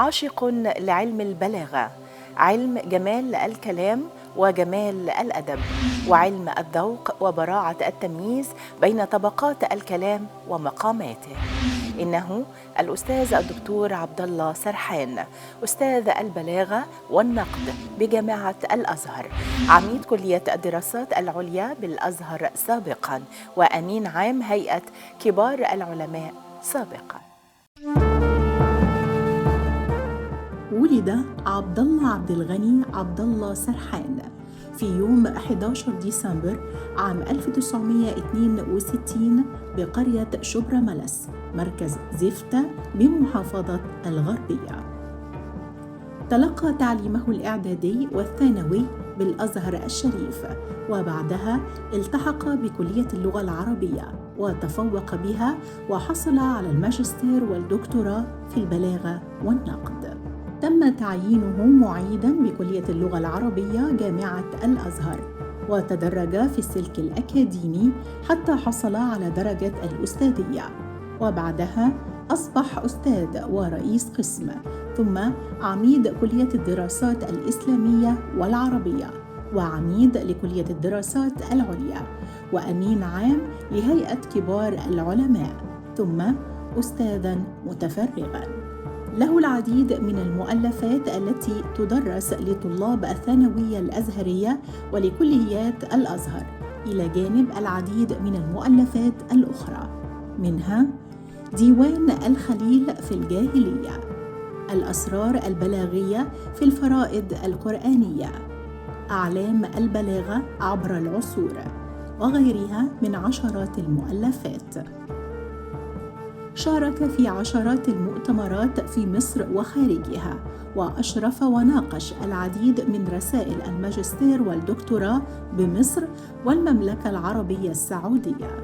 عاشق لعلم البلاغة، علم جمال الكلام وجمال الأدب، وعلم الذوق وبراعة التمييز بين طبقات الكلام ومقاماته. إنه الأستاذ الدكتور عبد الله سرحان، أستاذ البلاغة والنقد بجامعة الأزهر، عميد كلية الدراسات العليا بالأزهر سابقاً، وأمين عام هيئة كبار العلماء سابقاً. ولد عبد الله عبد الغني عبد الله سرحان في يوم 11 ديسمبر عام 1962 بقرية شبرا ملس، مركز زفتة بمحافظة الغربية. تلقى تعليمه الإعدادي والثانوي بالأزهر الشريف، وبعدها التحق بكلية اللغة العربية وتفوق بها وحصل على الماجستير والدكتوراه في البلاغة والنقد. تم تعيينه معيداً بكلية اللغة العربية جامعة الأزهر، وتدرج في السلك الأكاديمي حتى حصل على درجة الأستاذية، وبعدها أصبح أستاذ ورئيس قسم، ثم عميد كلية الدراسات الإسلامية والعربية، وعميد لكلية الدراسات العليا، وأمين عام لهيئة كبار العلماء، ثم أستاذاً متفرغاً. له العديد من المؤلفات التي تدرس لطلاب الثانوية الأزهرية ولكليات الأزهر، إلى جانب العديد من المؤلفات الأخرى، منها ديوان الخليل في الجاهلية، الأسرار البلاغية في الفرائض القرآنية، أعلام البلاغة عبر العصور، وغيرها من عشرات المؤلفات. شارك في عشرات المؤتمرات في مصر وخارجها، وأشرف وناقش العديد من رسائل الماجستير والدكتوراه بمصر والمملكة العربية السعودية.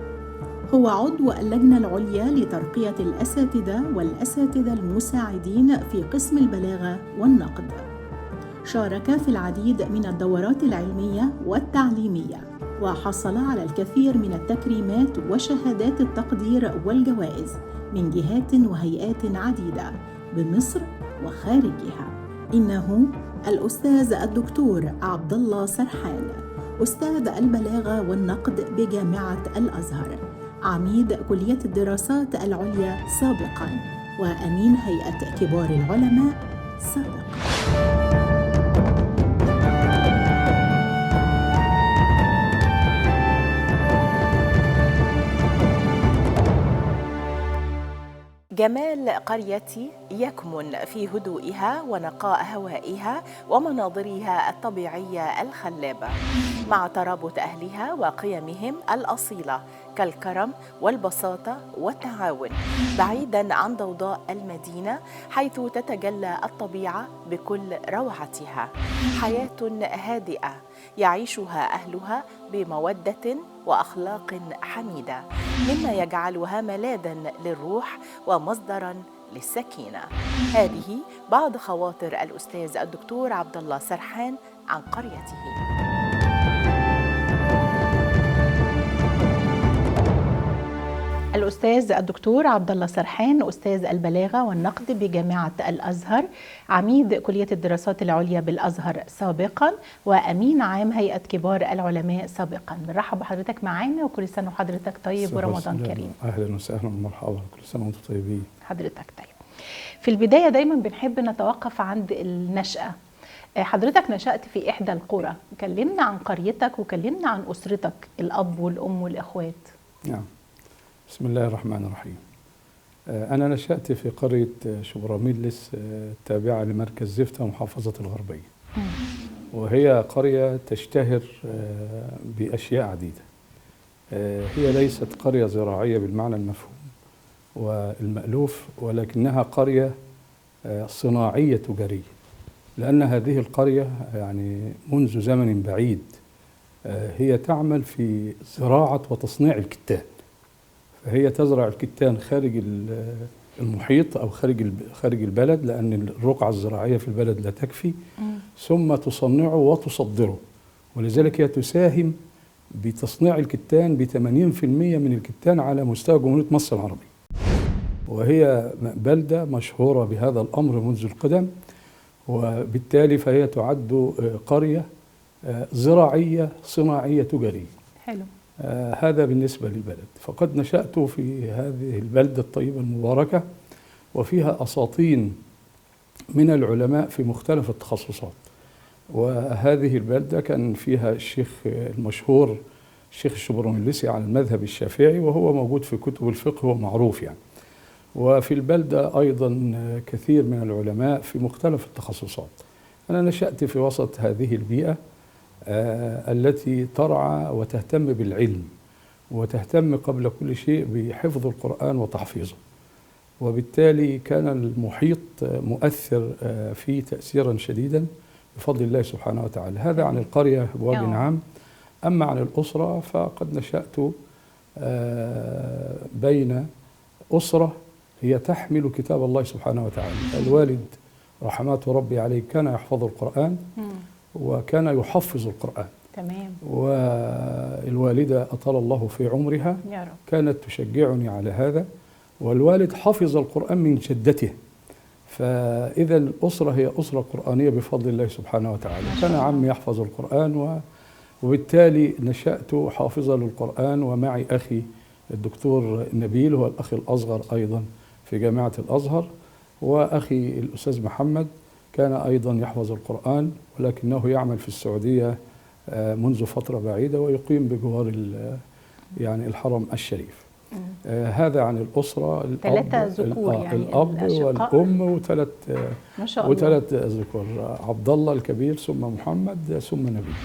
هو عضو اللجنة العليا لترقية الأساتذة والأساتذة المساعدين في قسم البلاغة والنقد. شارك في العديد من الدورات العلمية والتعليمية، وحصل على الكثير من التكريمات وشهادات التقدير والجوائز من جهات وهيئات عديدة بمصر وخارجها. إنه الأستاذ الدكتور عبد الله سرحان، أستاذ البلاغة والنقد بجامعة الأزهر، عميد كلية الدراسات العليا سابقاً، وأمين هيئة كبار العلماء سابقاً. جمال قريتي يكمن في هدوئها ونقاء هوائها ومناظرها الطبيعية الخلابة، مع ترابط أهلها وقيمهم الأصيلة كالكرم والبساطة والتعاون، بعيداً عن ضوضاء المدينة حيث تتجلى الطبيعة بكل روعتها. حياة هادئة يعيشها أهلها بمودة وأخلاق حميدة، مما يجعلها ملاذاً للروح ومصدراً للسكينة. هذه بعض خواطر الأستاذ الدكتور عبد الله سرحان عن قريته. الأستاذ الدكتور عبد الله سرحان، أستاذ البلاغة والنقد بجامعة الأزهر، عميد كلية الدراسات العليا بالأزهر سابقاً، وأمين عام هيئة كبار العلماء سابقاً. بنرحب بحضرتك معانا، وكل سنة وحضرتك طيب ورمضان كريم. أهلا وسهلا ومرحبا، كل سنة وأنتم طيبين. حضرتك طيب. في البداية دايما بنحب نتوقف عند النشأة. حضرتك نشأت في إحدى القرى، كلمنا عن قريتك وكلمنا عن أسرتك، الأب والأم والإخوات. نعم، بسم الله الرحمن الرحيم. أنا نشأت في قرية شبراميلس التابعة لمركز زفتة محافظة الغربية، وهي قرية تشتهر بأشياء عديدة. هي ليست قرية زراعية بالمعنى المفهوم والمألوف، ولكنها قرية صناعية تجارية، لأن هذه القرية يعني منذ زمن بعيد هي تعمل في زراعة وتصنيع الكتان. فهي تزرع الكتان خارج المحيط أو خارج البلد، لأن الرقعة الزراعية في البلد لا تكفي، ثم تصنعه وتصدره، ولذلك هي تساهم بتصنيع الكتان ب80% من الكتان على مستوى جمهورية مصر العربية. وهي بلدة مشهورة بهذا الأمر منذ القدم، وبالتالي فهي تعد قرية زراعية صناعية تجارية. حلو. هذا بالنسبة للبلد. فقد نشأت في هذه البلدة الطيبة المباركة، وفيها أساطين من العلماء في مختلف التخصصات. وهذه البلدة كان فيها الشيخ المشهور الشيخ الشبرمليسي على المذهب الشافعي، وهو موجود في كتب الفقه ومعروف يعني. وفي البلدة أيضا كثير من العلماء في مختلف التخصصات. أنا نشأت في وسط هذه البيئة التي ترعى وتهتم بالعلم، وتهتم قبل كل شيء بحفظ القرآن وتحفيظه. وبالتالي كان المحيط مؤثر فيه تأثيرا شديدا بفضل الله سبحانه وتعالى. هذا عن القرية بوجه عام. أما عن الأسرة فقد نشأت بين أسرة هي تحمل كتاب الله سبحانه وتعالى. الوالد رحمات ربي عليه كان يحفظ القرآن وكان يحفظ القرآن. تمام. والوالدة أطال الله في عمرها يا رب. كانت تشجعني على هذا. والوالد حفظ القرآن من جدته. فإذا الأسرة هي أسرة قرآنية بفضل الله سبحانه وتعالى. كان عمي يحفظ القرآن وبالتالي نشأت حافظا للقرآن، ومعي أخي الدكتور نبيل هو الأخ الأصغر أيضا في جامعة الأزهر، وأخي الأستاذ محمد كان أيضا يحفظ القرآن، ولكنه يعمل في السعودية منذ فترة بعيدة ويقيم بجوار يعني الحرم الشريف. هذا عن الأسرة. 3 ذكور يعني الأب والأم وثلاث ذكور، عبد الله الكبير ثم محمد ثم نبيل.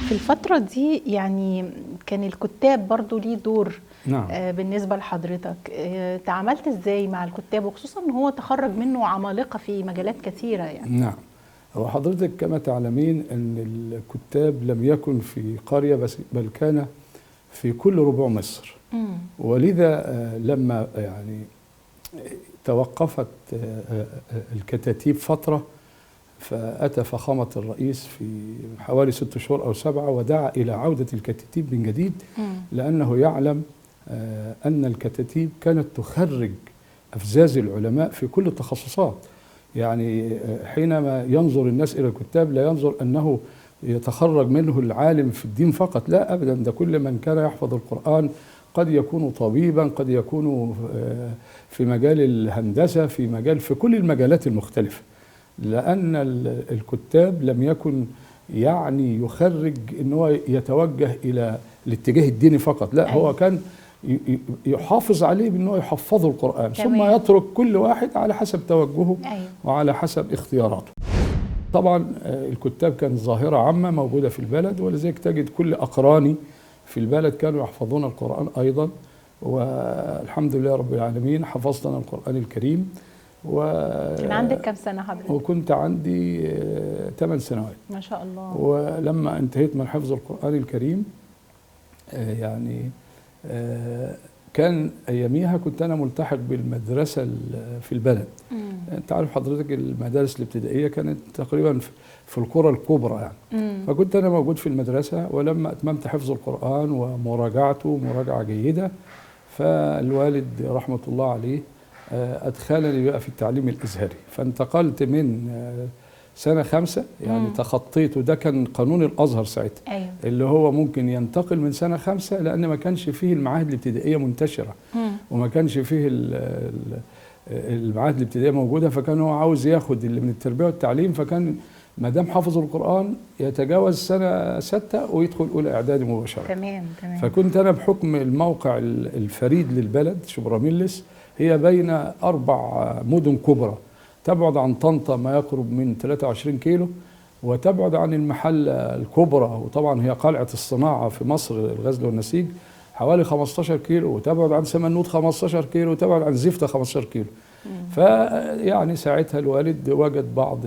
في الفترة دي يعني كان الكتاب برضو ليه دور. نعم. بالنسبة لحضرتك تعاملت ازاي مع الكتاب، وخصوصا ان هو تخرج منه عمالقة في مجالات كثيرة يعني؟ نعم. وحضرتك كما تعلمين أن الكتاب لم يكن في قرية بس، بل كان في كل ربوع مصر. ولذا لما يعني توقفت الكتاتيب فترة، فأتى فخامة الرئيس في حوالي 6 شهور أو 7 ودعا إلى عودة الكتاتيب من جديد، لأنه يعلم أن الكتاتيب كانت تخرج أفزاز العلماء في كل التخصصات. يعني حينما ينظر الناس إلى الكتاب لا ينظر أنه يتخرج منه العالم في الدين فقط، لا أبدا، ده كل من كان يحفظ القرآن، قد يكون طبيبا، قد يكون في مجال الهندسة، في كل المجالات المختلفة، لأن الكتاب لم يكن يعني يخرج أنه يتوجه إلى الاتجاه الديني فقط، لا. هو كان يحافظ عليه بأنه يحفظه القرآن، ثم يترك كل واحد على حسب توجهه وعلى حسب اختياراته. طبعا الكتاب كانت ظاهرة عامة موجودة في البلد، ولذلك تجد كل أقراني في البلد كانوا يحفظون القرآن أيضا، والحمد لله رب العالمين حفظنا القرآن الكريم. كان عندك كم سنة حضرتك؟ وكنت عندي 8 سنوات ما شاء الله. ولما انتهيت من حفظ القرآن الكريم يعني كان أياميها كنت أنا ملتحق بالمدرسة في البلد. أنت عارف حضرتك المدارس الابتدائية كانت تقريبا في القرى الكبرى يعني. فكنت أنا موجود في المدرسة، ولما أتممت حفظ القرآن ومراجعته مراجعة جيدة، فالوالد رحمة الله عليه أدخلني بقى في التعليم الأزهري، فانتقلت من سنة 5 يعني تخطيت، وده كان قانون الأزهر ساعتها. اللي هو ممكن ينتقل من سنة 5 لأن ما كانش فيه المعاهد الابتدائية منتشرة، وما كانش فيه المعاهد الابتدائية موجودة، فكان هو عاوز ياخد اللي من التربية والتعليم، فكان ما دام حافظ القرآن يتجاوز سنة 6 ويدخل أولى إعدادي مباشرة. تمام. فكنت أنا بحكم الموقع الفريد للبلد شبرميلس، هي بين 4 مدن كبرى، تبعد عن طنطا ما يقرب من 23 كيلو، وتبعد عن المحلة الكبرى، وطبعا هي قلعة الصناعة في مصر الغزل والنسيج، حوالي 15 كيلو، وتبعد عن سمنود 15 كيلو، وتبعد عن زفتة 15 كيلو. فيعني ساعتها الوالد وجد بعض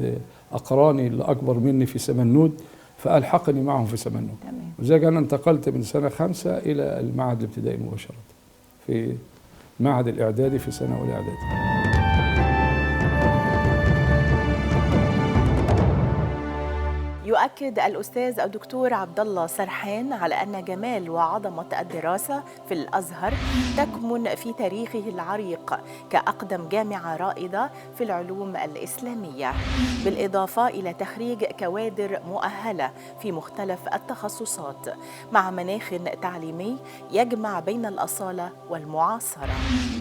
أقراني اللي أكبر مني في سمنود، فألحقني معهم في سمنود. وزي أنا انتقلت من سنة 5 إلى المعهد الابتدائي مباشرة في معهد الإعدادي في سنة أولى إعدادي. يؤكد الأستاذ الدكتور عبد الله سرحان على أن جمال وعظمة الدراسة في الأزهر تكمن في تاريخه العريق كأقدم جامعة رائدة في العلوم الإسلامية، بالإضافة إلى تخريج كوادر مؤهلة في مختلف التخصصات مع مناخ تعليمي يجمع بين الأصالة والمعاصرة،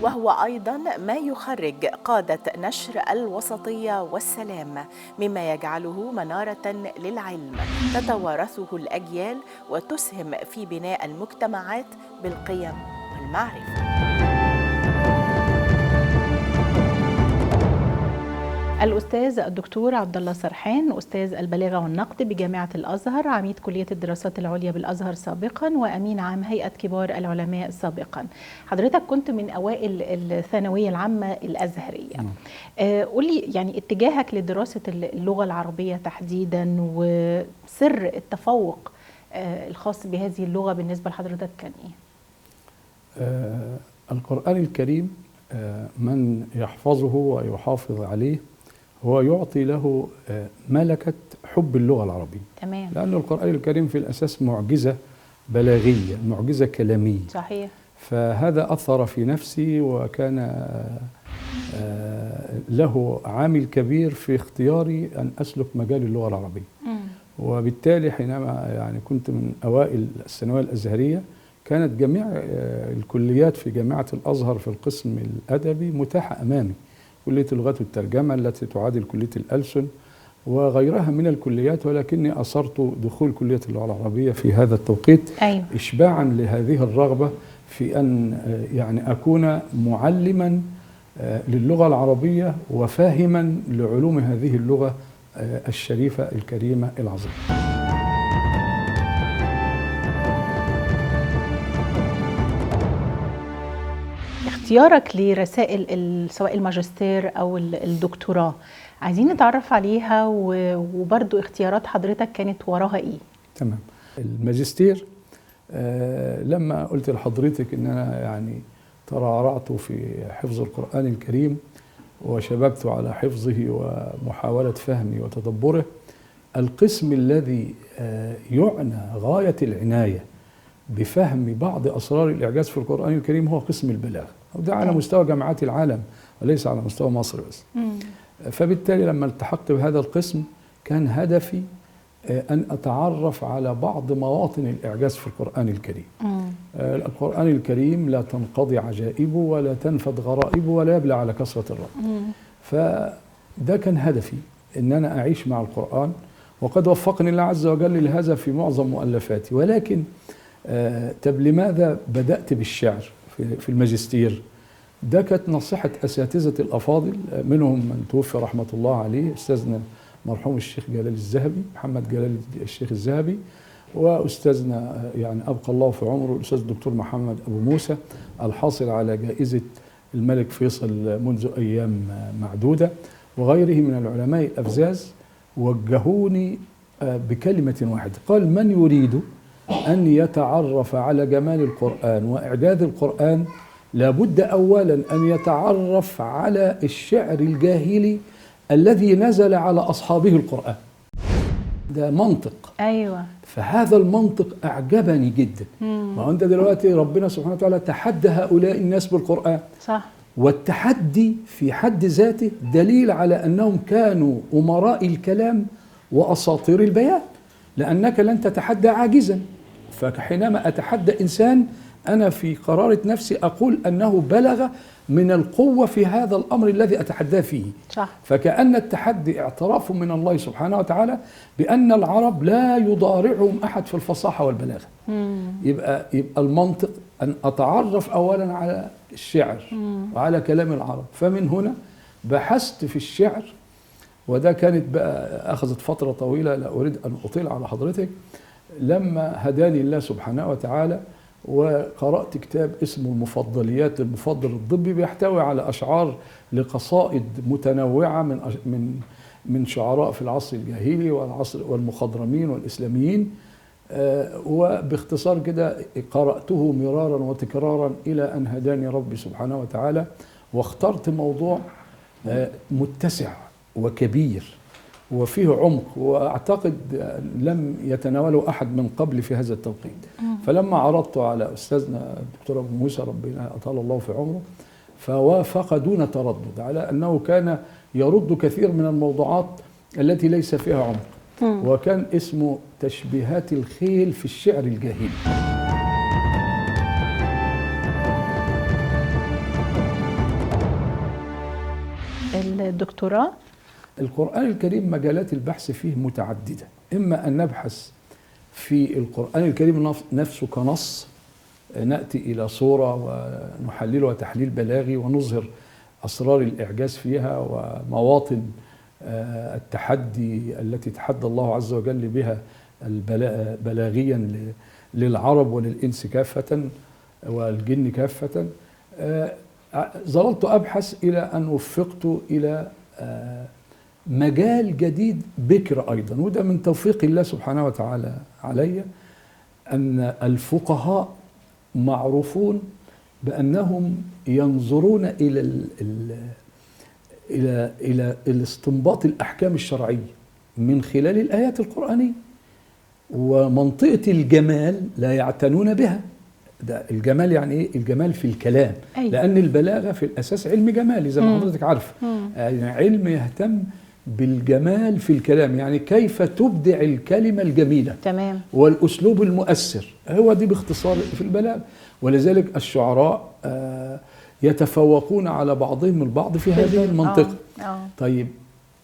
وهو أيضا ما يخرج قادة نشر الوسطية والسلام، مما يجعله منارة للعلم تتوارثه الأجيال وتسهم في بناء المجتمعات بالقيم والمعرفة. الأستاذ الدكتور عبد الله سرحان، أستاذ البلاغة والنقد بجامعة الأزهر، عميد كلية الدراسات العليا بالأزهر سابقا وأمين عام هيئة كبار العلماء سابقا. حضرتك كنت من أوائل الثانوية العامة الأزهرية. قولي يعني اتجاهك لدراسة اللغة العربية تحديدا وسر التفوق الخاص بهذه اللغة بالنسبة لحضرتك كان إيه؟ القرآن الكريم من يحفظه ويحافظ عليه هو يعطي له ملكة حب اللغة العربية. تمام. لأن القرآن الكريم في الأساس معجزة بلاغية، معجزة كلامية. صحيح. فهذا أثر في نفسي وكان له عامل كبير في اختياري أن أسلك مجال اللغة العربية. وبالتالي حينما يعني كنت من أوائل الثانوية الأزهرية كانت جميع الكليات في جامعة الأزهر في القسم الأدبي متاحة أمامي، كلية اللغات والترجمة التي تعادل كلية الألسن وغيرها من الكليات، ولكني أصرت دخول كلية اللغة العربية في هذا التوقيت. أيوة. إشباعا لهذه الرغبة في أن يعني أكون معلما للغة العربية وفاهما لعلوم هذه اللغة الشريفة الكريمة العظيمة. اختيارك لرسائل سواء الماجستير أو الدكتوراه، عايزين نتعرف عليها وبرضو اختيارات حضرتك كانت وراها إيه؟ تمام. الماجستير لما قلت لحضرتك إن أنا يعني ترعرعت في حفظ القرآن الكريم وشببت على حفظه ومحاولة فهمه وتدبره، القسم الذي يعنى غاية العناية بفهم بعض أسرار الإعجاز في القرآن الكريم هو قسم البلاغة، وده على مستوى جامعات العالم وليس على مستوى مصر بس. فبالتالي لما التحقت بهذا القسم كان هدفي أن أتعرف على بعض مواطن الإعجاز في القرآن الكريم. القرآن الكريم لا تنقضي عجائبه ولا تنفد غرائبه ولا يبلى على كثرة الرب. فده كان هدفي، أن أنا أعيش مع القرآن، وقد وفقني الله عز وجل لهذا في معظم مؤلفاتي. ولكن طب لماذا بدأت بالشعر في الماجستير؟ ده كانت نصيحة أساتذة الأفاضل، منهم من توفي رحمة الله عليه، أستاذنا مرحوم الشيخ جلال الذهبي، محمد جلال الشيخ الذهبي، وأستاذنا يعني أبقى الله في عمره الأستاذ الدكتور محمد أبو موسى الحاصل على جائزة الملك فيصل منذ أيام معدودة، وغيره من العلماء الأفزاز. وجهوني بكلمة واحدة، قال: من يريد أن يتعرف على جمال القرآن وإعجاز القرآن لابد أولا أن يتعرف على الشعر الجاهلي الذي نزل على أصحابه القرآن. ده منطق. أيوة. فهذا المنطق أعجبني جدا. ما أنت دلوقتي ربنا سبحانه وتعالى تحدى هؤلاء الناس بالقرآن. صح. والتحدي في حد ذاته دليل على أنهم كانوا أمراء الكلام وأساطير البيان، لأنك لن تتحدى عاجزا. فحينما أتحدى إنسان أنا في قرارة نفسي أقول أنه بلغ من القوة في هذا الأمر الذي أتحداه فيه. صح. فكأن التحدي اعتراف من الله سبحانه وتعالى بأن العرب لا يضارعهم أحد في الفصاحة والبلاغة. يبقى المنطق أن أتعرف أولا على الشعر وعلى كلام العرب. فمن هنا بحثت في الشعر، وده كانت بقى أخذت فترة طويلة لا أريد أن أطيل على حضرتك. لما هداني الله سبحانه وتعالى وقرأت كتاب اسمه المفضليات للمفضل الضبي، بيحتوي على أشعار لقصائد متنوعة من شعراء في العصر الجاهلي والعصر والمخضرمين والإسلاميين. وباختصار كده قرأته مرارا وتكرارا إلى أن هداني ربي سبحانه وتعالى، واخترت موضوع متسع وكبير وفيه عمق، وأعتقد لم يتناوله أحد من قبل في هذا التوقيت. فلما عرضته على أستاذنا الدكتور أبو موسى ربنا أطال الله في عمره، فوافق دون تردد على أنه كان يرد كثير من الموضوعات التي ليس فيها عمق، وكان اسمه تشبيهات الخيل في الشعر الجاهلي. الدكتوراه؟ القرآن الكريم مجالات البحث فيه متعددة، إما أن نبحث في القرآن الكريم نفسه كنص، نأتي إلى صورة ونحللها تحليل بلاغي ونظهر أسرار الإعجاز فيها ومواطن التحدي التي تحدى الله عز وجل بها بلاغيا للعرب وللإنس كافة والجن كافة. ظللت أبحث إلى أن وفقت إلى مجال جديد بكر أيضا، وده من توفيق الله سبحانه وتعالى علي، أن الفقهاء معروفون بأنهم ينظرون إلى الاستنباط الأحكام الشرعية من خلال الآيات القرآنية، ومنطقة الجمال لا يعتنون بها. ده الجمال يعني ايه؟ الجمال في الكلام. أيوة. لأن البلاغة في الأساس علم جمالي زي ما حضرتك عارفة، يعني علم يهتم بالجمال في الكلام، يعني كيف تبدع الكلمة الجميلة. تمام. والأسلوب المؤثر، هو دي باختصار في البلاغة. ولذلك الشعراء يتفوقون على بعضهم البعض في هذه المنطقة. طيب،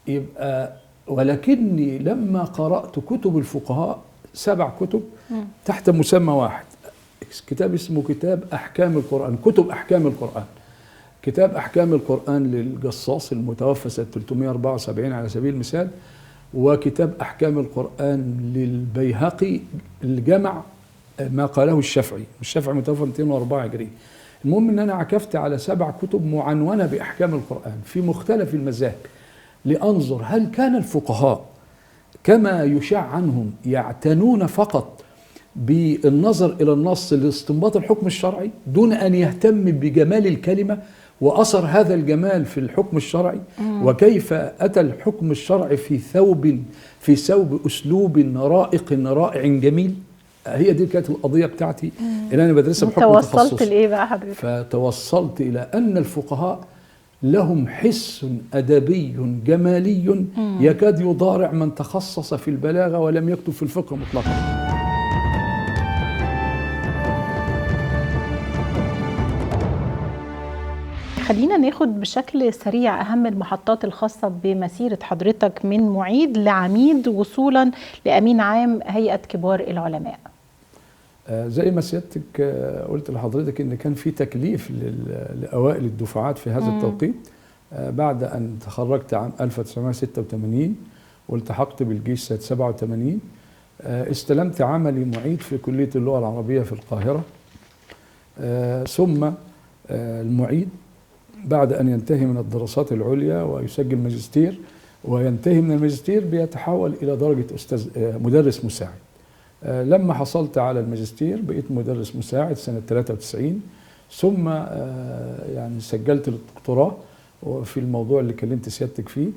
يبقى ولكني لما قرأت كتب الفقهاء 7 كتب تحت مسمى واحد، كتاب اسمه كتاب أحكام القرآن، كتب أحكام القرآن. كتاب أحكام القرآن للجصاص المتوفى سنة 374 على سبيل المثال، وكتاب أحكام القرآن للبيهقي الجمع ما قاله الشافعي متوفى 204 هجري. المهم أن أنا عكفت على 7 كتب معنونة بأحكام القرآن في مختلف المذاهب، لأنظر هل كان الفقهاء كما يشاع عنهم يعتنون فقط بالنظر إلى النص لاستنباط الحكم الشرعي دون أن يهتم بجمال الكلمة وأثر هذا الجمال في الحكم الشرعي، وكيف أتى الحكم الشرعي في ثوب أسلوب رائق رائع جميل. هي دي كانت القضية بتاعتي اللي أنا بدرسها بحكم تخصصي. توصلت لإيه بقى حضرتك؟ فتوصلت إلى أن الفقهاء لهم حس أدبي جمالي يكاد يضارع من تخصص في البلاغة ولم يكتب في الفقه مطلقا. خلينا ناخد بشكل سريع أهم المحطات الخاصة بمسيرة حضرتك من معيد لعميد وصولا لأمين عام هيئة كبار العلماء. زي ما سيادتك قلت لحضرتك إن كان في تكليف لأوائل الدفعات في هذا التوقيت، بعد أن تخرجت عام 1986 والتحقت بالجيش سنة 87. استلمت عملي معيد في كلية اللغة العربية في القاهرة، ثم المعيد بعد أن ينتهي من الدراسات العليا ويسجل ماجستير وينتهي من الماجستير بيتحول إلى درجة مدرس مساعد. لما حصلت على الماجستير بقيت مدرس مساعد سنة 93، ثم يعني سجلت الدكتوراه في الموضوع اللي كلمت سيادتك فيه،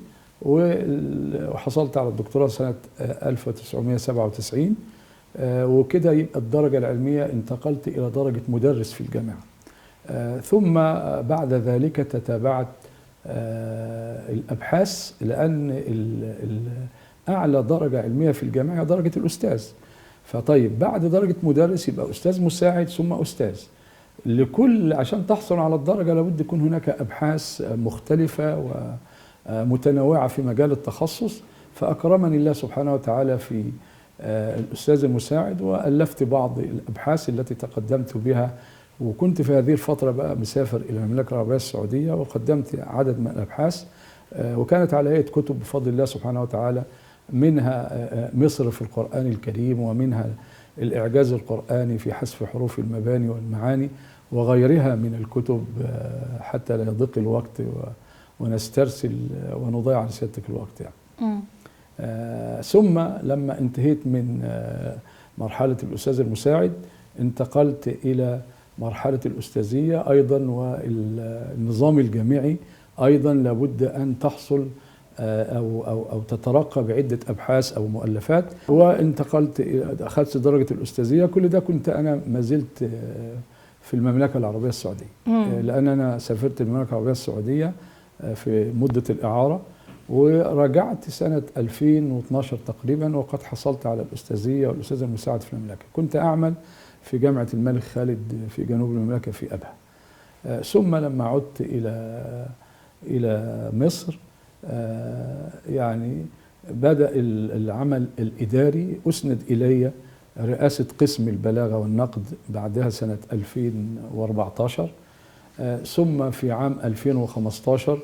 وحصلت على الدكتوراه سنة 1997، وكده يبقى الدرجة العلمية انتقلت إلى درجة مدرس في الجامعة. ثم بعد ذلك تتابعت الأبحاث، لأن أعلى درجة علمية في الجامعة درجة الأستاذ. فطيب بعد درجة مدرس يبقى أستاذ مساعد ثم أستاذ. عشان تحصل على الدرجة لابد يكون هناك أبحاث مختلفة ومتنوعة في مجال التخصص، فأكرمني الله سبحانه وتعالى في الأستاذ المساعد، وألفت بعض الأبحاث التي تقدمت بها، وكنت في هذه الفترة بقى مسافر إلى المملكة العربية السعودية، وقدمت عدد من الأبحاث، وكانت على هيئة كتب بفضل الله سبحانه وتعالى، منها مصر في القرآن الكريم، ومنها الإعجاز القرآني في حذف حروف المباني والمعاني، وغيرها من الكتب، حتى لا يضيق الوقت ونسترسل ونضيع على سيادتك الوقت يعني. ثم لما انتهيت من مرحلة الأستاذ المساعد انتقلت إلى مرحلة الأستاذية أيضا، والنظام الجامعي أيضا لابد أن تحصل أو تترقى بعدة أبحاث أو مؤلفات، وانتقلت أخذت درجة الأستاذية. كل ده كنت أنا ما زلت في المملكة العربية السعودية، لأن أنا سافرت المملكة العربية السعودية في مدة الإعارة، ورجعت سنة 2012 تقريبا، وقد حصلت على الأستاذية والأستاذ المساعد في المملكة. كنت أعمل في جامعة الملك خالد في جنوب المملكة في أبها. ثم لما عدت إلى مصر يعني بدأ العمل الإداري، أسند إلي رئاسة قسم البلاغة والنقد بعدها سنة 2014. ثم في عام 2015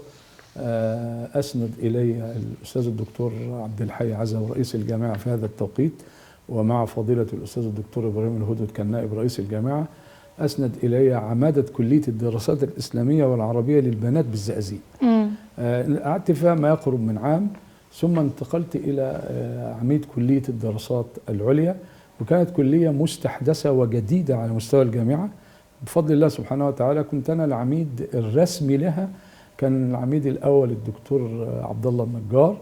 أسند إلي الأستاذ الدكتور عبد الحي عزة رئيس الجامعة في هذا التوقيت، ومع فضيلة الأستاذ الدكتور إبراهيم الهدهد كان نائب رئيس الجامعة، أسند إلي عمادة كلية الدراسات الإسلامية والعربية للبنات بالزقازيق. قعدت فيها ما يقرب من عام، ثم انتقلت إلى عميد كلية الدراسات العليا، وكانت كلية مستحدثة وجديدة على مستوى الجامعة بفضل الله سبحانه وتعالى. كنت أنا العميد الرسمي لها، كان العميد الأول الدكتور عبد الله النجار،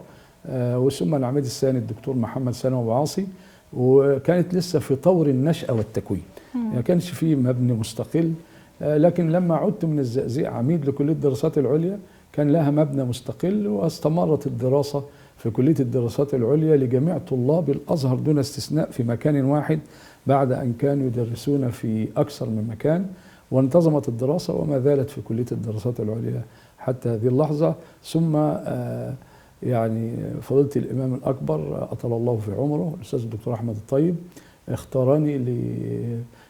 وثم العميد الثاني الدكتور محمد سلمى أبو عاصي، وكانت لسه في طور النشأة والتكوين، ما كانش فيه مبنى مستقل. لكن لما عدت من الزقازيق عميد لكلية الدراسات العليا كان لها مبنى مستقل، واستمرت الدراسة في كلية الدراسات العليا لجميع طلاب الأزهر دون استثناء في مكان واحد، بعد أن كانوا يدرسون في أكثر من مكان، وانتظمت الدراسة وما زالت في كلية الدراسات العليا حتى هذه اللحظة. ثم يعني فضيلة الإمام الأكبر أطال الله في عمره الأستاذ الدكتور أحمد الطيب اختارني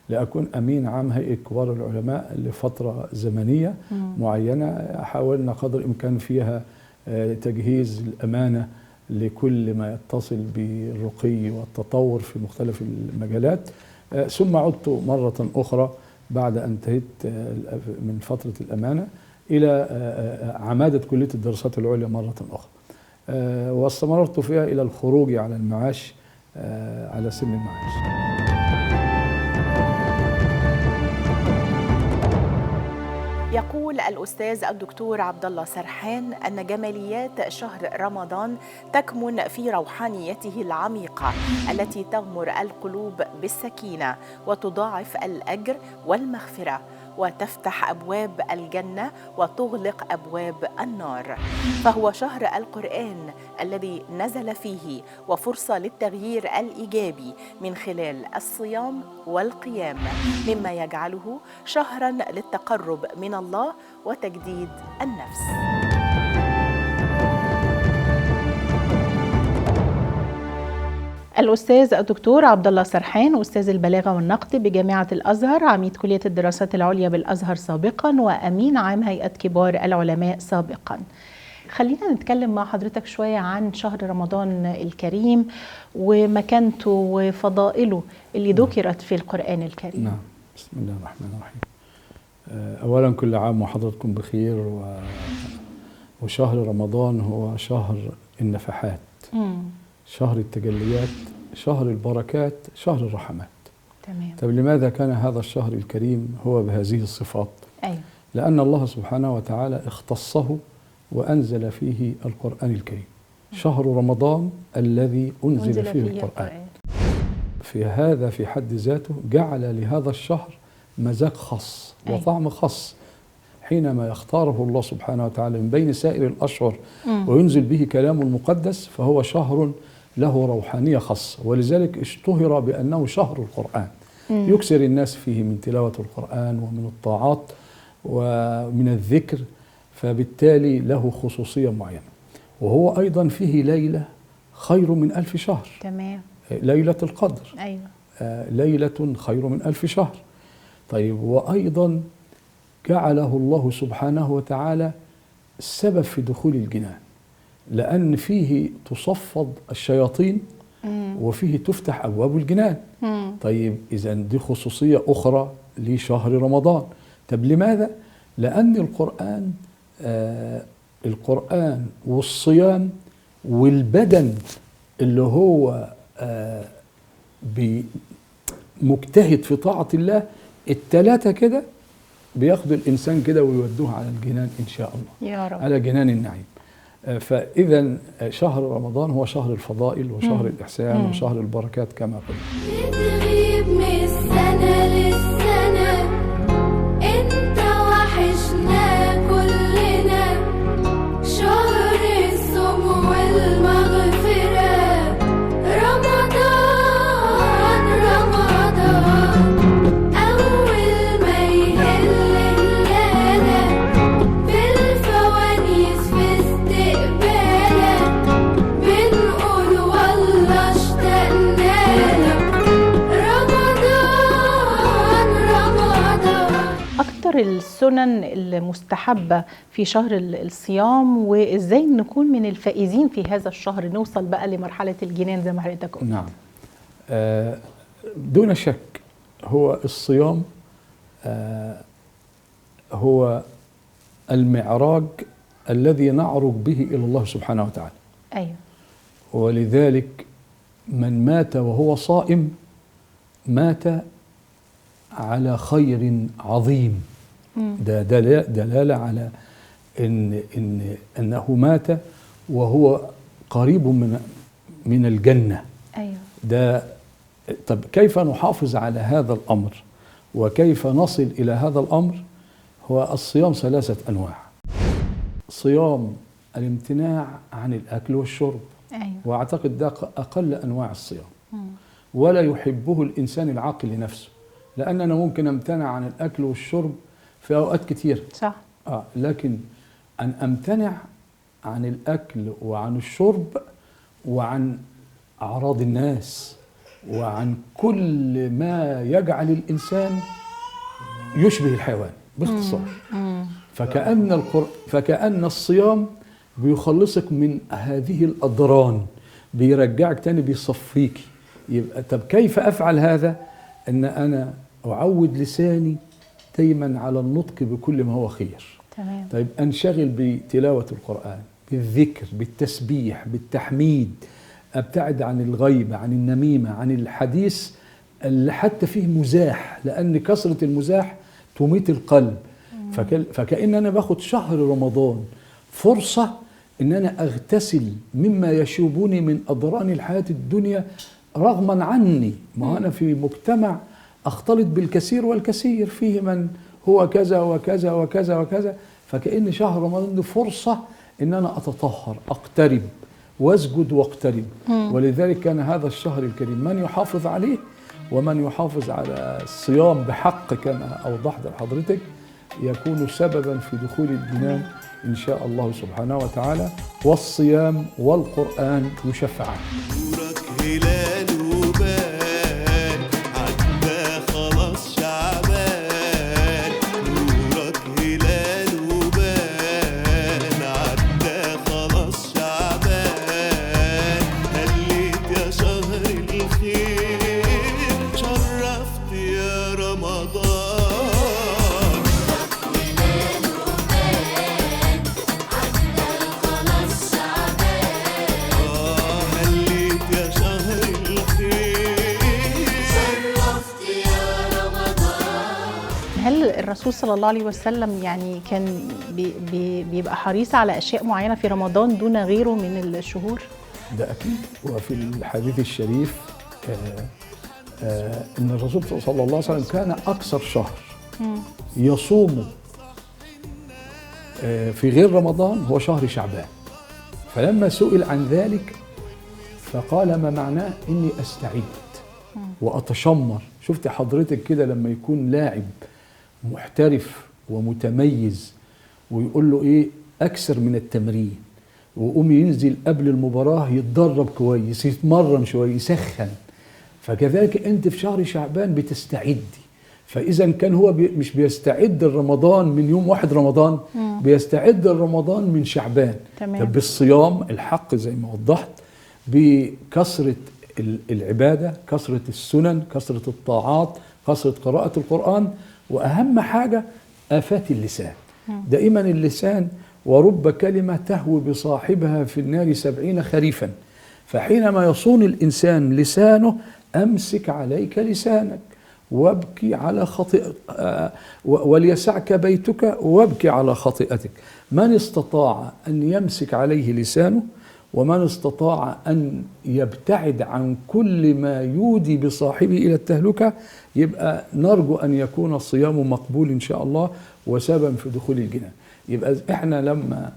لأكون أمين عام هيئة كبار العلماء لفترة زمنية معينة، حاولنا قدر الإمكان فيها تجهيز الأمانة لكل ما يتصل بالرقي والتطور في مختلف المجالات. ثم عدت مرة أخرى بعد أن انتهيت من فترة الأمانة إلى عمادة كلية الدراسات العليا مرة أخرى، واستمررت فيها إلى الخروج على المعاش على سن المعاش. يقول الأستاذ الدكتور عبد الله سرحان أن جماليات شهر رمضان تكمن في روحانيته العميقة التي تغمر القلوب بالسكينة وتضاعف الأجر والمغفرة، وتفتح أبواب الجنة وتغلق أبواب النار. فهو شهر القرآن الذي نزل فيه، وفرصة للتغيير الإيجابي من خلال الصيام والقيام، مما يجعله شهراً للتقرب من الله وتجديد النفس. الأستاذ الدكتور عبد الله سرحان أستاذ البلاغة والنقد بجامعة الأزهر، عميد كلية الدراسات العليا بالأزهر سابقا، وأمين عام هيئة كبار العلماء سابقا. خلينا نتكلم مع حضرتك شوية عن شهر رمضان الكريم ومكانته وفضائله اللي ذكرت في القرآن الكريم. نعم، بسم الله الرحمن الرحيم. أولا كل عام وحضراتكم بخير، وشهر رمضان هو شهر النفحات، شهر التجليات، شهر البركات، شهر الرحمات. تمام. طب لماذا كان هذا الشهر الكريم هو بهذه الصفات؟ أيوة. لأن الله سبحانه وتعالى اختصه وأنزل فيه القرآن الكريم. شهر رمضان الذي أنزل فيه القرآن. في هذا في حد ذاته جعل لهذا الشهر مزاج خاص وطعم خاص، حينما يختاره الله سبحانه وتعالى من بين سائر الأشهر وينزل به كلام المقدس، فهو شهر له روحانية خاصة، ولذلك اشتهر بأنه شهر القرآن. يكثر الناس فيه من تلاوة القرآن ومن الطاعات ومن الذكر، فبالتالي له خصوصية معينة. وهو أيضا فيه ليلة خير من 1000 شهر. تمام. ليلة القدر. أيوة. ليلة خير من 1000 شهر. طيب، وأيضا جعله الله سبحانه وتعالى السبب في دخول الجنان، لأن فيه تصفد الشياطين وفيه تفتح أبواب الجنان. طيب، إذا دي خصوصية أخرى لشهر رمضان. طب لماذا؟ لأن القرآن والصيام والبدن اللي هو مجتهد في طاعة الله، الثلاثة كده بياخدوا الإنسان كده ويودوه على الجنان إن شاء الله، يا رب. على جنان النعيم. فإذا شهر رمضان هو شهر الفضائل وشهر الإحسان وشهر البركات كما قلنا. بتغيب من السنة للسنة، انت وحشنا كلنا، شهر الصوم والمغفرة، رمضان رمضان، أول ما يهل هلالك، بالفوانيس في استقبالك، بنقول والله اشتقنا لك، رمضان. أكتر السنن المستحبة في شهر الصيام، وإزاي نكون من الفائزين في هذا الشهر، نوصل بقى لمرحلة الجنان زي ما حضرتك قلت. نعم. دون شك هو الصيام هو المعراج الذي نعرج به إلى الله سبحانه وتعالى. أيوه. ولذلك من مات وهو صائم مات على خير عظيم. ده دلالة على أنه مات وهو قريب من الجنة. أيوه. ده طب كيف نحافظ على هذا الأمر وكيف نصل إلى هذا الأمر؟ هو الصيام 3 أنواع. صيام الامتناع عن الأكل والشرب، أيوه. وأعتقد ده أقل أنواع الصيام، ولا يحبه الإنسان العاقل لنفسه، لأن أنا ممكن أمتنع عن الأكل والشرب في أوقات كتير، صح. لكن أن أمتنع عن الأكل وعن الشرب وعن أعراض الناس وعن كل ما يجعل الإنسان يشبه الحيوان باختصار. فكأن الصيام بيخلصك من هذه الأضران، بيرجعك تاني، بيصفيك. يبقى طب كيف أفعل هذا؟ أن أنا أعود لساني دايما على النطق بكل ما هو خير. تمام. طيب أنشغل بتلاوة القرآن، بالذكر، بالتسبيح، بالتحميد، أبتعد عن الغيبة، عن النميمة، عن الحديث اللي حتى فيه مزاح، لأن كثرة المزاح تميت القلب. فكأن أنا باخد شهر رمضان فرصة إن أنا أغتسل مما يشوبني من أضران الحياة الدنيا رغما عني. ما أنا في مجتمع أختلط بالكثير والكثير، فيه من هو كذا وكذا وكذا وكذا. فكأن شهر رمضان فرصة إن أنا أتطهر، أقترب واسجد واقترب. ولذلك كان هذا الشهر الكريم من يحافظ عليه ومن يحافظ على الصيام بحق كما أوضحت لحضرتك يكون سببا في دخول الجنان إن شاء الله سبحانه وتعالى. والصيام والقرآن يشفعان. نورك هلال وبان، عدى خلاص شعبان، نورك هلال وبان، عدى خلاص شعبان، هليت يا شهر الخير، شرفت يا رمضان. هل الرسول صلى الله عليه وسلم يعني كان بيبقى حريص على أشياء معينة في رمضان دون غيره من الشهور؟ ده أكيد. وفي الحديث الشريف أن الرسول صلى الله عليه وسلم كان أكثر شهر يصوم في غير رمضان هو شهر شعبان. فلما سئل عن ذلك فقال ما معناه؟ إني أستعد وأتشمر. شفت حضرتك كده لما يكون لاعب محترف ومتميز ويقول له إيه أكثر من التمرين، ويقوم ينزل قبل المباراة يتدرب كويس، يتمرن شوية، يسخن. فكذلك أنت في شهر شعبان بتستعدي. فإذا كان هو مش بيستعد لرمضان من يوم 1 رمضان، بيستعد لرمضان من شعبان. تمام. بالصيام الحق زي ما وضحت، بكثرة العبادة، كثرة السنن، كثرة الطاعات، كثرة قراءة القرآن، وأهم حاجة آفات اللسان. دائما اللسان ورب كلمة تهوي بصاحبها في النار 70 خريفا. فحينما يصون الإنسان لسانه أمسك عليك لسانك وابكي على وليسعك بيتك وابكي على خطيئتك. من استطاع أن يمسك عليه لسانه، ومن استطاع أن يبتعد عن كل ما يودي بصاحبه إلى التهلكة، يبقى نرجو أن يكون الصيام مقبول إن شاء الله وسببا في دخول الجنان. يبقى إحنا لما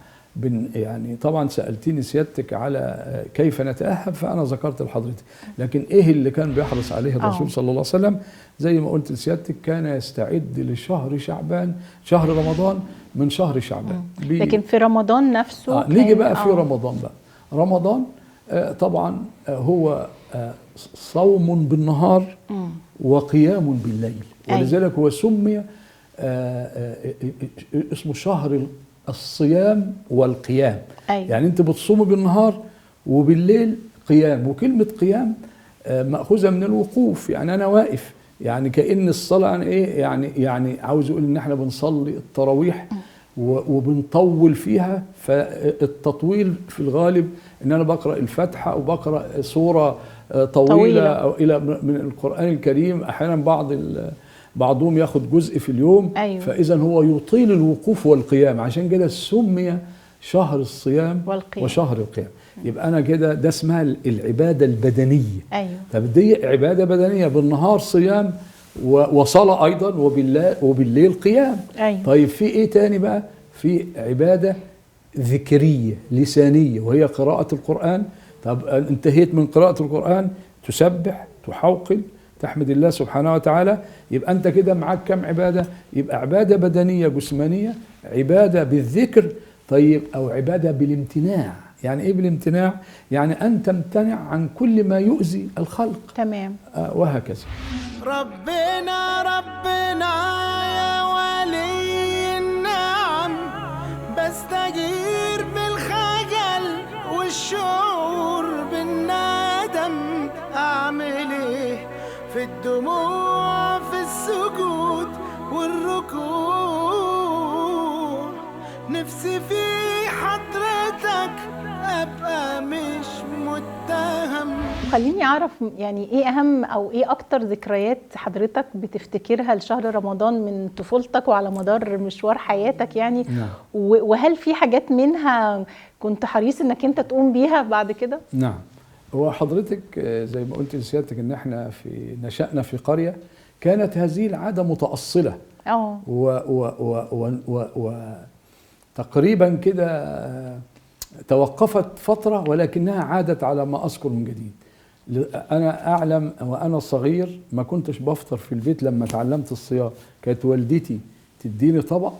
يعني طبعا سألتني سيادتك على كيف نتأهب، فأنا ذكرت لحضرتك، لكن إيه اللي كان بيحرص عليه الرسول صلى الله عليه وسلم؟ زي ما قلت لسيادتك، كان يستعد لشهر شعبان، شهر رمضان من شهر شعبان. لكن في رمضان نفسه نيجي بقى في رمضان بقى. رمضان طبعا هو صوم بالنهار وقيام بالليل، ولذلك هو سمي اسمه شهر الصيام والقيام. يعني انت بتصوم بالنهار وبالليل قيام، وكلمة قيام مأخوذة من الوقوف، يعني أنا واقف، يعني كأن الصلاة يعني إيه، يعني عاوز أقول إن إحنا بنصلي التراويح وبنطول فيها. فالتطويل في الغالب إن أنا بقرأ الفاتحة أو بقرأ سورة طويلة أو إلى من القرآن الكريم. أحيانا بعضهم ياخد جزء في اليوم. فإذا هو يطيل الوقوف والقيام، عشان كده سمي شهر الصيام وشهر القيام. يبقى أنا كده ده اسمها العبادة البدنية. طب دي عبادة بدنية، بالنهار صيام وصلاة أيضا، وبالليل قيام. طيب في إيه تاني بقى؟ في عبادة ذكرية لسانية وهي قراءة القرآن. طب انتهيت من قراءة القرآن، تسبح، تحوقل، تحمد الله سبحانه وتعالى. يبقى أنت كده معاك كم عبادة؟ يبقى عبادة بدنية جسمانية، عبادة بالذكر، طيب، أو عبادة بالامتناع. يعني إيه بالامتناع؟ يعني أن تمتنع عن كل ما يؤذي الخلق. تمام. وهكذا. ربنا يا ولي النعم، بستجير بالخجل والشعور بالندم. أعمل إيه في الدموع، في السجود والركوع؟ نفسي في حضرتك أبقى مش متهم. خليني أعرف يعني إيه أهم أو إيه أكتر ذكريات حضرتك بتفتكرها لشهر رمضان من طفولتك وعلى مدار مشوار حياتك يعني؟ نعم. وهل في حاجات منها كنت حريص إنك أنت تقوم بيها بعد كده؟ نعم. هو حضرتك زي ما قلت لسيادتك إن إحنا نشأنا في قرية كانت هذه العادة متأصلة. وتقريبا كده توقفت فترة، ولكنها عادت على ما أذكر من جديد. أنا أعلم وأنا صغير ما كنتش بفطر في البيت. لما تعلمت الصيام كانت والدتي تديني طبق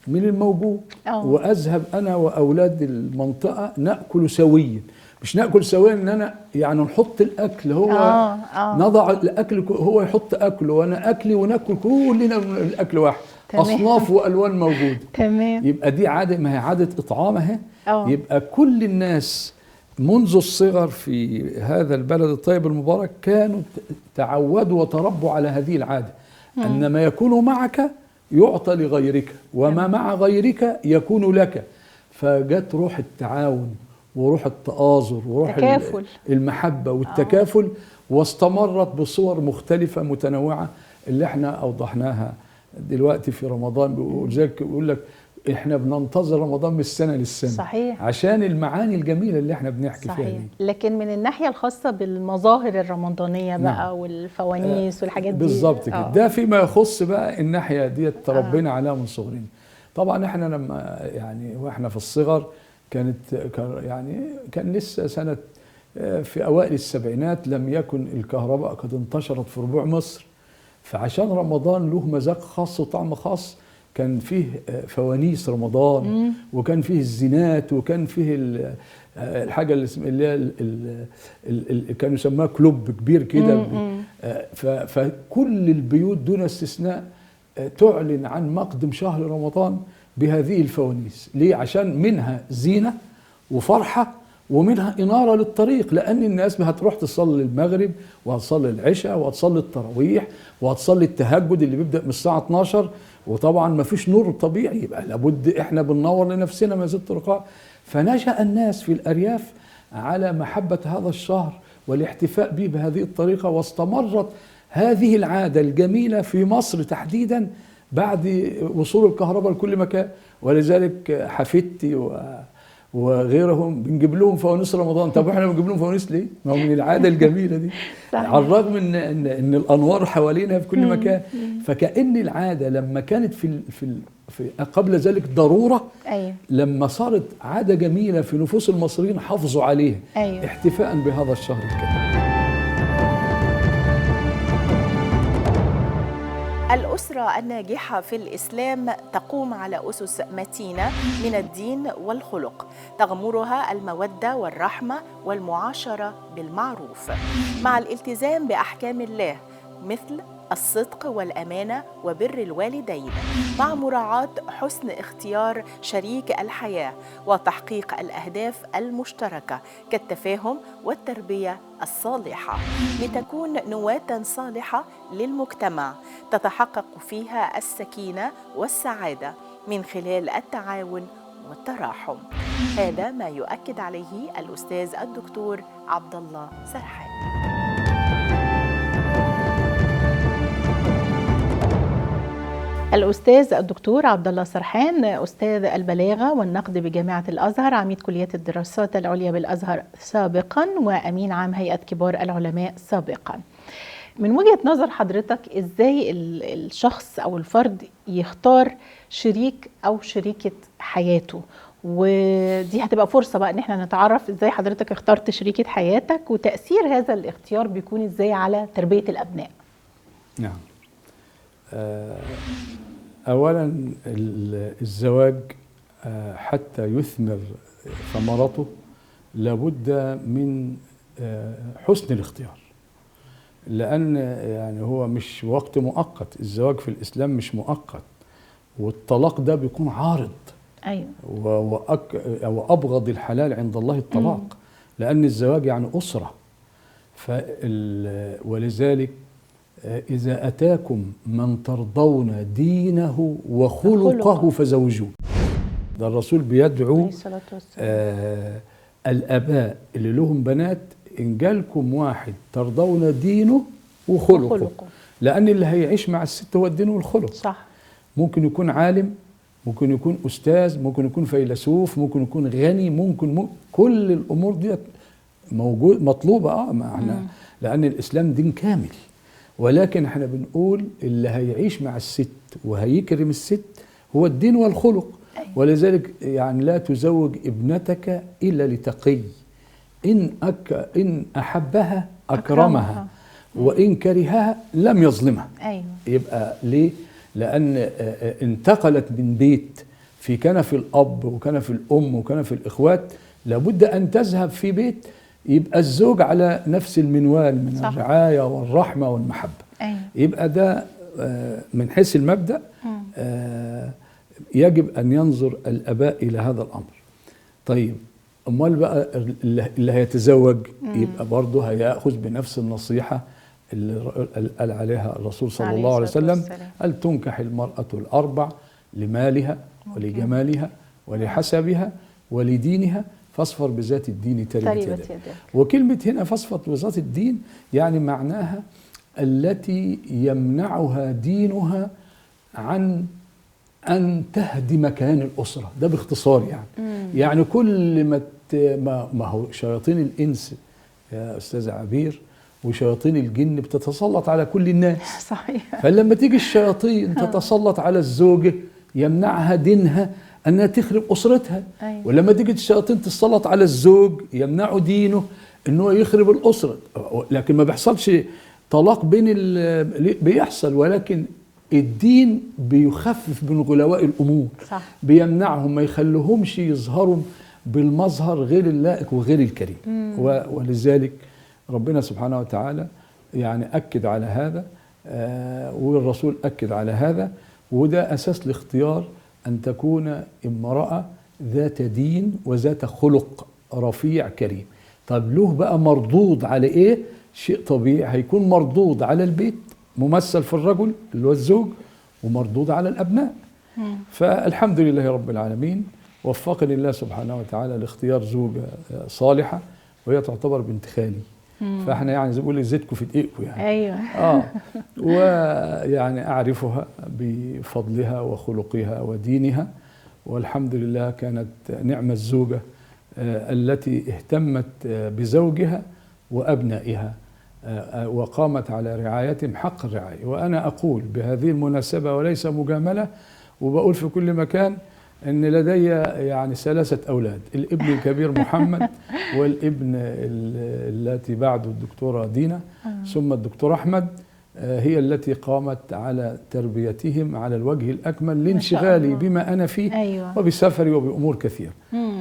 من الموجود، وأذهب أنا وأولاد المنطقة نأكل سويا. مش نأكل سويا إن أنا يعني نحط الأكل، هو نضع الأكل، هو يحط أكله وأنا أكلي ونأكل كلنا الأكل واحد. أصناف وألوان موجودة. تمام. يبقى دي عادة، ما هي عادة إطعام أهي. يبقى كل الناس منذ الصغر في هذا البلد الطيب المبارك كانوا تعودوا وتربوا على هذه العادة. أن ما يكون معك يعطى لغيرك، وما مع غيرك يكون لك. فجت روح التعاون وروح التآزر وروح المحبة والتكافل، واستمرت بصور مختلفة متنوعة اللي احنا أوضحناها دلوقتي في رمضان. بيقول لك احنا بننتظر رمضان من السنة للسنة. صحيح. عشان المعاني الجميلة اللي احنا بنحكي فيها دي. لكن من الناحية الخاصة بالمظاهر الرمضانية بقى والفوانيس والحاجات دي بالظبط كده. ده فيما يخص بقى الناحية دي تربينا عليها من صغرنا. طبعا احنا لما يعني واحنا في الصغر كان لسه سنة في أوائل السبعينات لم يكن الكهرباء قد انتشرت في ربوع مصر. فعشان رمضان له مذاق خاص وطعم خاص، كان فيه فوانيس رمضان، وكان فيه الزينات، وكان فيه الحاجة اللي هي كانوا يسموها كلوب كبير كده. فكل البيوت دون استثناء تعلن عن مقدم شهر رمضان بهذه الفوانيس. ليه؟ عشان منها زينة وفرحة، ومنها إنارة للطريق، لأن الناس هتروح تصلي المغرب وهتصلي العشاء وهتصلي التراويح وهتصلي التهجد اللي بيبدأ من الساعة 12. وطبعا ما فيش نور طبيعي، يبقى لابد احنا بننور لنفسنا ما زلت رقاء. فنشأ الناس في الأرياف على محبة هذا الشهر والاحتفاء به بهذه الطريقة، واستمرت هذه العادة الجميلة في مصر تحديدا بعد وصول الكهرباء لكل مكان، ولذلك حفيدتي وغيرهم بنجيب لهم فوانيس رمضان. طب احنا بنجيب لهم فوانيس ليه؟ ما هو من العادة الجميلة دي. على الرغم ان الانوار حوالينا في كل مكان، فكأن العادة لما كانت في قبل ذلك ضرورة، أيوة. لما صارت عادة جميلة في نفوس المصريين حافظوا عليها. أيوة. احتفاء بهذا الشهر الكريم. الأسرة الناجحة في الإسلام تقوم على أسس متينة من الدين والخلق، تغمرها المودة والرحمة والمعاشرة بالمعروف، مع الالتزام بأحكام الله مثل الصدق والأمانة وبر الوالدين، مع مراعاة حسن اختيار شريك الحياة وتحقيق الأهداف المشتركة كالتفاهم والتربية الصالحة، لتكون نواة صالحة للمجتمع تتحقق فيها السكينة والسعادة من خلال التعاون والتراحم. هذا ما يؤكد عليه الأستاذ الدكتور عبد الله سرحان. الأستاذ الدكتور عبد الله سرحان، أستاذ البلاغة والنقد بجامعة الأزهر، عميد كلية الدراسات العليا بالأزهر سابقا وأمين عام هيئة كبار العلماء سابقا. من وجهة نظر حضرتك إزاي الشخص أو الفرد يختار شريك أو شريكة حياته؟ ودي هتبقى فرصة بقى إن احنا نتعرف إزاي حضرتك اخترت شريكة حياتك، وتأثير هذا الاختيار بيكون إزاي على تربية الأبناء. نعم. أولا الزواج حتى يثمر ثمرته لابد من حسن الاختيار، لأن يعني هو مش وقت مؤقت. الزواج في الإسلام مش مؤقت، والطلاق ده بيكون عارض. أيوة. وأبغض الحلال عند الله الطلاق، لأن الزواج يعني أسرة. ولذلك إذا أتاكم من ترضون دينه وخلقه فزوجوه. ده الرسول بيدعو الآباء اللي لهم بنات، إن جالكم واحد ترضون دينه وخلقه. لأن اللي هيعيش مع الست هو الدين والخلق. صح. ممكن يكون عالم، ممكن يكون أستاذ، ممكن يكون فيلسوف، ممكن يكون غني، ممكن كل الأمور دي موجود مطلوبة. معنا لأن الإسلام دين كامل، ولكن احنا بنقول اللي هيعيش مع الست وهيكرم الست هو الدين والخلق. ولذلك يعني لا تزوج ابنتك إلا لتقي، إن أحبها أكرمها وإن كرهها لم يظلمها. أيوة. يبقى ليه؟ لأن انتقلت من بيت في كنف الأب وكنف الأم وكنف الإخوات، لابد أن تذهب في بيت يبقى الزوج على نفس المنوال من صح. الرعاية والرحمة والمحبة. أيوة. يبقى ده من حيث المبدأ يجب أن ينظر الآباء إلى هذا الأمر. طيب أمال بقى اللي هيتزوج يبقى برضه هيأخذ بنفس النصيحة اللي قال عليها الرسول صلى الله عليه وسلم، قال تنكح المرأة الأربع لمالها ولجمالها ولحسبها ولدينها فاصفر بذات الدين تربت يدك. وكلمة هنا فاصفر بذات الدين يعني معناها التي يمنعها دينها عن أن تهدم كيان الأسرة. ده باختصار يعني كل ما هو شياطين الإنس يا أستاذ عبير وشياطين الجن بتتسلط على كل الناس. صحيح. فلما تيجي الشياطين تتسلط على الزوجة يمنعها دينها أنها تخرب أسرتها. أيوة. ولما تيجي الشياطين تتسلط على الزوج يمنعه دينه أنه يخرب الأسرة. لكن ما بيحصلش طلاق بيحصل، ولكن الدين بيخفف من غلواء الأمور. صح. بيمنعهم، ما يخليهمش يظهروا بالمظهر غير اللائق وغير الكريم. ولذلك ربنا سبحانه وتعالى يعني أكد على هذا، والرسول أكد على هذا، وده أساس الاختيار أن تكون امرأة ذات دين وذات خلق رفيع كريم. طب له بقى مردود على إيه؟ شيء طبيعي هيكون مردود على البيت ممثل في الرجل اللي هو الزوج، ومردود على الأبناء. فالحمد لله رب العالمين وفقني الله سبحانه وتعالى لاختيار زوجة صالحة، وهي تعتبر بنت خالي. فاحنا يعني زي ما بيقولوا زيتكم في دقيقكم يعني. ايوه. ويعني أعرفها بفضلها وخلقها ودينها، والحمد لله كانت نعم الزوجة التي اهتمت بزوجها وأبنائها وقامت على رعايتهم حق الرعاية. وأنا أقول بهذه المناسبة وليس مجاملة، وبقول في كل مكان أن لدي يعني 3 أولاد، الابن الكبير محمد، والابن التي بعده الدكتورة دينا، ثم الدكتور أحمد، هي التي قامت على تربيتهم على الوجه الأكمل لانشغالي بما أنا فيه. أيوة. وبسفري وبأمور كثيرة.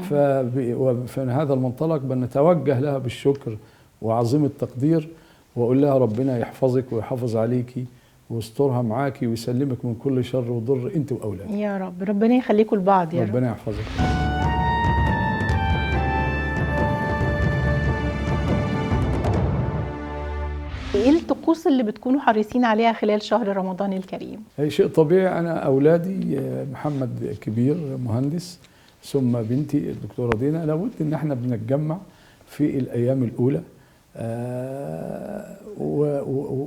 ففي هذا المنطلق بنتوجه لها بالشكر وعظيم التقدير، وأقول لها ربنا يحفظك ويحافظ عليكي ويسترها معاكي ويسلمك من كل شر وضر انت واولادك يا رب. ربنا يخليكم لبعض يا رب. ربنا يحفظك. ايه الطقوس اللي بتكونوا حريصين عليها خلال شهر رمضان الكريم؟ هي شيء طبيعي. انا اولادي محمد كبير مهندس، ثم بنتي الدكتوره دينا، لابد ان احنا بنتجمع في الايام الاولى،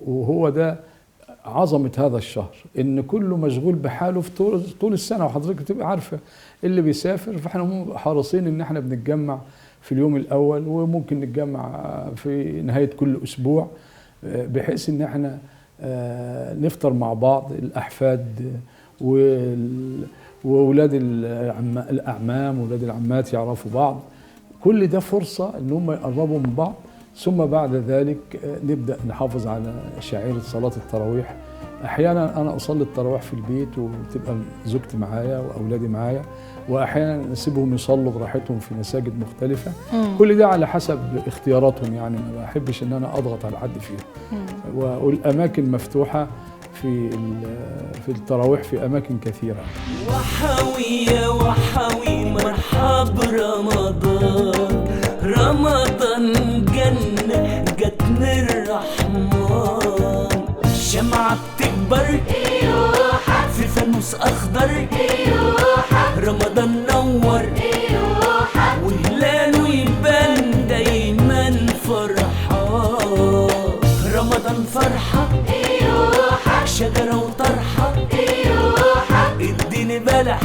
وهو ده عظمة هذا الشهر، إن كله مشغول بحاله في طول السنة، وحضرتك تبقى عارفة اللي بيسافر، فإحنا حريصين إن إحنا بنتجمع في اليوم الأول، وممكن نتجمع في نهاية كل أسبوع، بحيث إن إحنا نفطر مع بعض، الأحفاد وأولاد الأعمام وأولاد العمات يعرفوا بعض. كل ده فرصة إن هم يقربوا من بعض. ثم بعد ذلك نبدأ نحافظ على شعيرة صلاة التراويح. أحيانا أنا أصلي التراويح في البيت وتبقى زوجتي معايا وأولادي معايا، وأحيانا نسيبهم يصلوا براحتهم في مساجد مختلفة. كل ده على حسب اختياراتهم، يعني ما بحبش إن أنا أضغط على حد فيهم. والأماكن مفتوحة في التراويح في أماكن كثيرة. وحوي يا وحوي مرحب رمضان، رمضان جنة جت من الرحمن، الشمعة بتكبر في فانوس أخضر، رمضان نور وهلاله يبان دايما فرحان، رمضان فرحة شجرة وطرحة، اديني بلح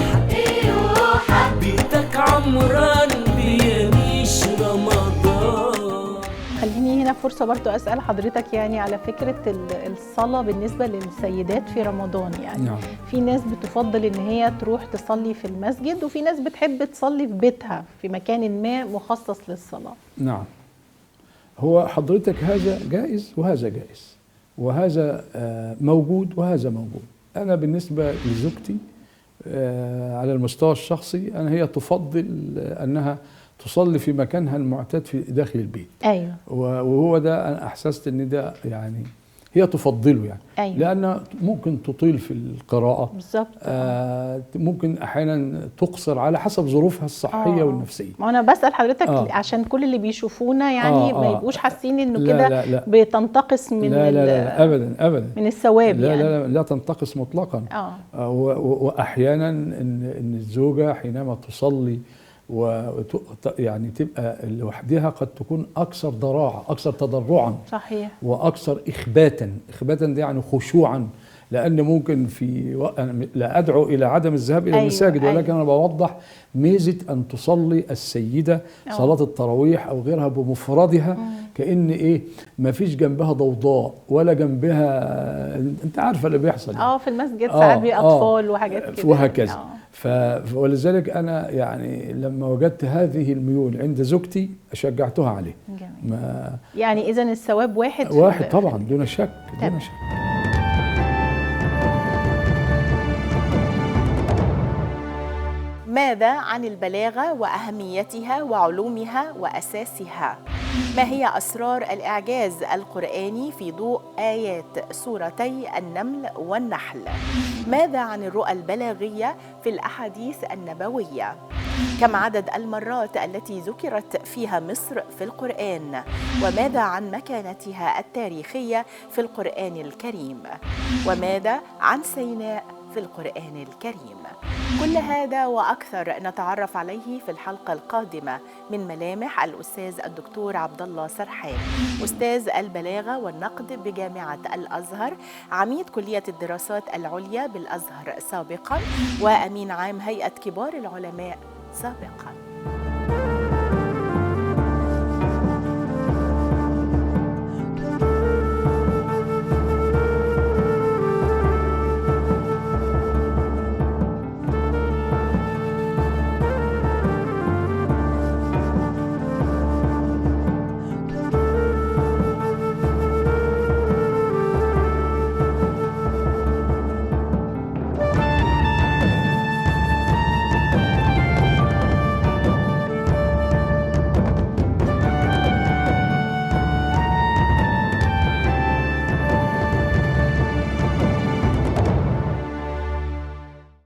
بيتك عمران بيميش رمضان. خليني هنا فرصة برضو أسأل حضرتك يعني على فكرة الصلاة بالنسبة للسيدات في رمضان. يعني نعم. في ناس بتفضل إن هي تروح تصلي في المسجد، وفي ناس بتحب تصلي في بيتها في مكان ما مخصص للصلاة. نعم. هو حضرتك هذا جائز وهذا جائز، وهذا موجود وهذا موجود. أنا بالنسبة لزوجتي على المستوى الشخصي، أنا هي تفضل أنها تصلي في مكانها المعتاد في داخل البيت. أيوة. وهو ده أنا أحسست أن ده يعني هي تفضله يعني. أيوة. لأن ممكن تطيل في القراءة بالظبط. ممكن أحيانا تقصر على حسب ظروفها الصحية والنفسية. ما أنا بسأل حضرتك عشان كل اللي بيشوفونا يعني ما يبقوش حاسين إنه كده بتنتقص من لا أبدا أبدا من الثواب. لا يعني لا تنتقص مطلقا. وأحيانا إن الزوجة حينما تصلي يعني تبقى لوحدها قد تكون أكثر ضراعة، أكثر تضرعا. صحيح. وأكثر إخباتا دي يعني خشوعا، لأن ممكن لا أدعو إلى عدم الذهاب إلى المساجد، ولكن أنا بوضح ميزة أن تصلي السيدة صلاة التراويح أو غيرها بمفردها، كأن ما فيش جنبها ضوضاء ولا جنبها، أنت عارفة اللي بيحصل في المسجد ساعات بأطفال وحاجات كده وهكذا. ولذلك أنا يعني لما وجدت هذه الميول عند زوجتي شجعتها عليه. يعني إذن الثواب واحد طبعا دون شك. ماذا عن البلاغة وأهميتها وعلومها وأساسها؟ ما هي أسرار الإعجاز القرآني في ضوء آيات سورتي النمل والنحل؟ ماذا عن الرؤى البلاغية في الأحاديث النبوية؟ كم عدد المرات التي ذكرت فيها مصر في القرآن؟ وماذا عن مكانتها التاريخية في القرآن الكريم؟ وماذا عن سيناء في القرآن الكريم؟ كل هذا وأكثر نتعرف عليه في الحلقة القادمة من ملامح الأستاذ الدكتور عبد الله سرحان، أستاذ البلاغة والنقد بجامعة الأزهر، عميد كلية الدراسات العليا بالأزهر سابقا، وأمين عام هيئة كبار العلماء سابقا.